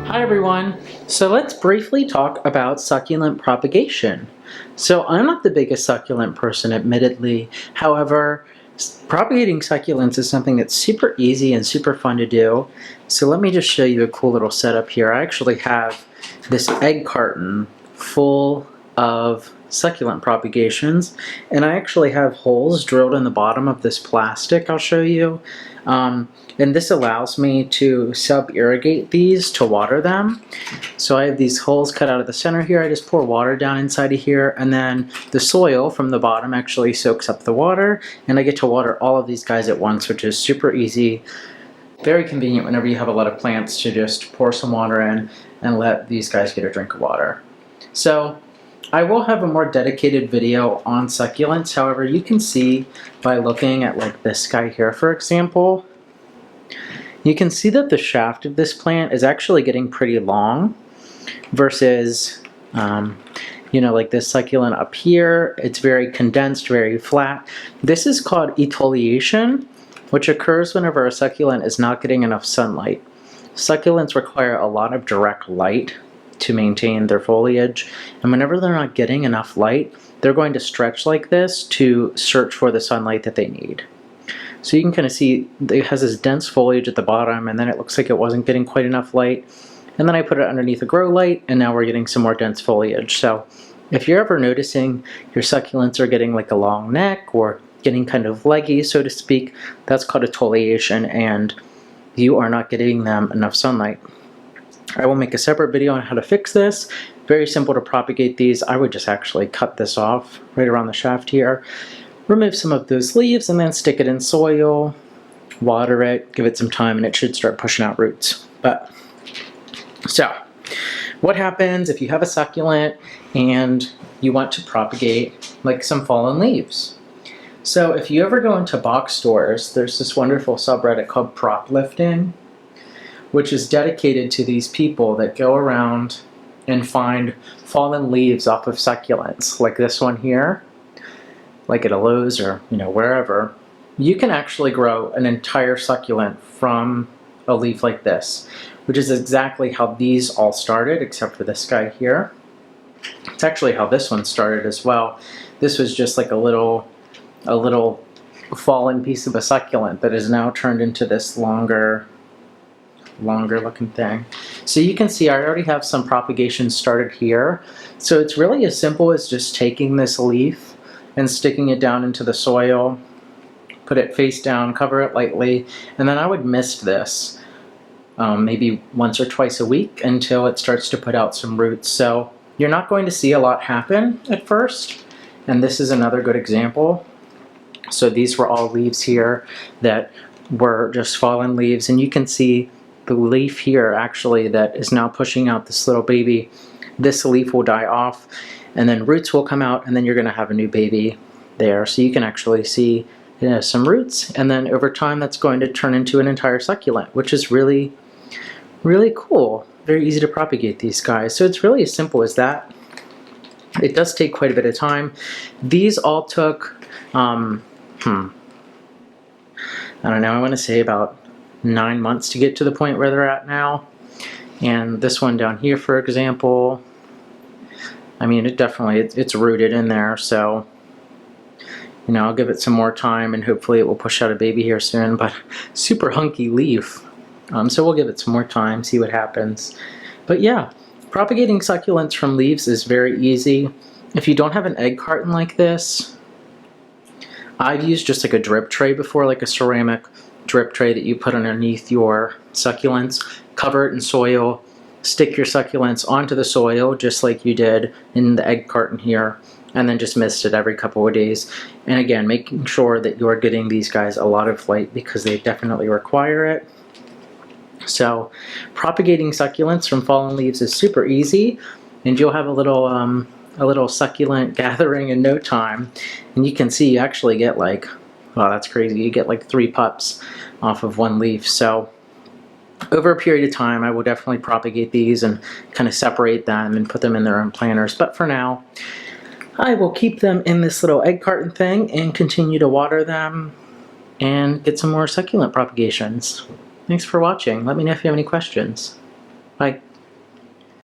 Hi everyone! So let's briefly talk about succulent propagation. So I'm not the biggest succulent person, admittedly. However, propagating succulents is something that's super easy and super fun to do. So let me just show you a cool little setup here. I actually have this egg carton full of succulent propagations, and I actually have holes drilled in the bottom of this plastic I'll show you. And this allows me to sub-irrigate these to water them. So I have these holes cut out of the center here. I just pour water down inside of here, and then the soil from the bottom actually soaks up the water, and I get to water all of these guys at once, which is super easy. Very convenient whenever you have a lot of plants to just pour some water in and let these guys get a drink of water. So I will have a more dedicated video on succulents. However, you can see by looking at like this guy here, for example, you can see that the shaft of this plant is actually getting pretty long versus, like this succulent up here. It's very condensed, very flat. This is called etiolation, which occurs whenever a succulent is not getting enough sunlight. Succulents require a lot of direct light to maintain their foliage, and whenever they're not getting enough light, they're going to stretch like this to search for the sunlight that they need. So you can kind of see it has this dense foliage at the bottom, and then it looks like it wasn't getting quite enough light. And then I put it underneath a grow light, and now we're getting some more dense foliage. So if you're ever noticing your succulents are getting like a long neck or getting kind of leggy, so to speak, that's called etiolation, and you are not getting them enough sunlight. I will make a separate video on how to fix this. Very simple to propagate these. I would just actually cut this off right around the shaft here. Remove some of those leaves and then stick it in soil, water it, give it some time, and it should start pushing out roots. So what happens if you have a succulent and you want to propagate like some fallen leaves? So if you ever go into box stores, there's this wonderful subreddit called Proplifting, which is dedicated to these people that go around and find fallen leaves off of succulents, like this one here, like at a Lowe's or wherever. You can actually grow an entire succulent from a leaf like this, which is exactly how these all started, except for this guy here. It's actually how this one started as well. This was just like a little fallen piece of a succulent that is now turned into this longer looking thing. So you can see I already have some propagation started here. So it's really as simple as just taking this leaf and sticking it down into the soil, put it face down, cover it lightly, and then I would mist this maybe once or twice a week until it starts to put out some roots. So you're not going to see a lot happen at first, and this is another good example. So these were all leaves here that were just fallen leaves, and you can see the leaf here actually that is now pushing out this little baby. This leaf will die off, and then roots will come out, and then you're going to have a new baby there. So you can actually see some roots, and then over time that's going to turn into an entire succulent, which is really, really cool. Very easy to propagate these guys. So it's really as simple as that. It does take quite a bit of time. These all took, I don't know, I want to say about 9 months to get to the point where they're at now. And this one down here, for example, I mean, it's rooted in there, so I'll give it some more time and hopefully it will push out a baby here soon. But super hunky leaf, so we'll give it some more time, see what happens. But yeah, propagating succulents from leaves is very easy. If you don't have an egg carton like this, I've used just like a drip tray before, like a ceramic drip tray that you put underneath your succulents, cover it in soil, stick your succulents onto the soil just like you did in the egg carton here, and then just mist it every couple of days. And again, making sure that you're getting these guys a lot of light because they definitely require it. So propagating succulents from fallen leaves is super easy, and you'll have a little succulent gathering in no time. And you can see you actually get like, wow, that's crazy, you get like 3 pups off of one leaf. So over a period of time, I will definitely propagate these and kind of separate them and put them in their own planters. But for now, I will keep them in this little egg carton thing and continue to water them and get some more succulent propagations. Thanks for watching. Let me know if you have any questions. Bye.